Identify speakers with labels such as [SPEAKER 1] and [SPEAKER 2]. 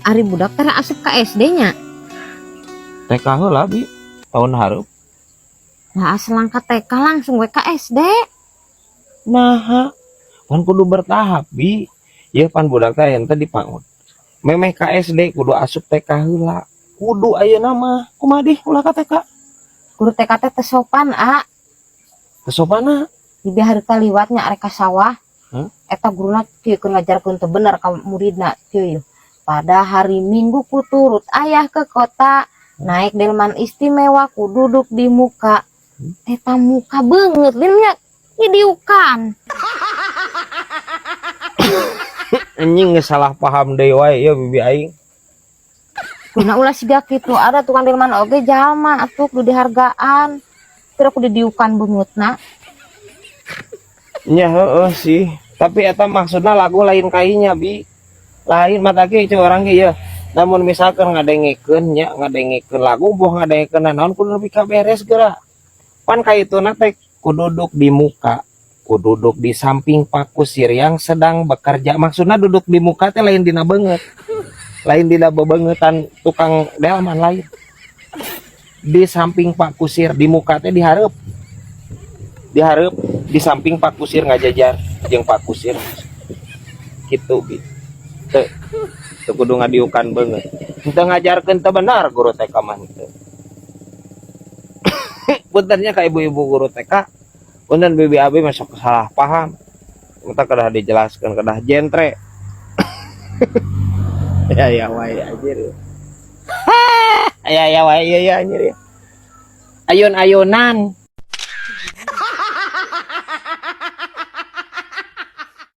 [SPEAKER 1] Ari budak teh asup ka SD-nya.
[SPEAKER 2] TK heula bi tahun hareup.
[SPEAKER 1] Nah, selang ka TK langsung we ka SD.
[SPEAKER 2] Nah, pan kudu bertahap bi. Ieu pan budak teh ente dipangut. Memeh ka SD kudu asup TK heula. Kudu ayeuna mah kumaha deh ulah ka TK.
[SPEAKER 1] Guru TK teh teu sopan, A.
[SPEAKER 2] Teu sopana.
[SPEAKER 1] Di hari kaliwatnya arek ka sawah. Eta guruna kieu keur ngajarkeun teu bener ka muridna kieu. Pada hari Minggu ku turut ayah ke kota, naik delman istimewa ku duduk di muka. Eta muka beungeut nya didiukan.
[SPEAKER 2] Anjing geus salah paham deui wae ieu bibi aing.
[SPEAKER 1] Guna ulah siga kitu, ada tukang delman oge jalma atuh kudu dihargaan. Teu kudu didiukan beungeutna.
[SPEAKER 2] Nya heueuh sih, tapi eta maksudna lagu lain kainya bi. Lain mata ge itu orang ge ya. Namun misalkan ngadengikeun nya, ngadengikeun lagu boh ngadengikeun naon kudu nepi ka beres geura. Pan kaituna teh kudu duduk di muka, kudu duduk di samping Pak Kusir yang sedang bekerja. Maksudna duduk di muka teh lain dina beungeut. Lain dina bebeungetan tukang delman lain. Di samping Pak Kusir, di muka teh dihareup. Dihareup di samping Pak Kusir ngajajar jeung Pak Kusir. Kitu bi. Teu kudu ngadiukan beungeut. Henteu ngajarkeun teu benar guru TK mah henteu. Puntennya ka ibu-ibu guru TK. Punten bibi abi masuk salah paham. Kita kedah dijelaskan, kedah jentre. Ya wae anjir. Ya wae ya anjir. Ayun-ayunan.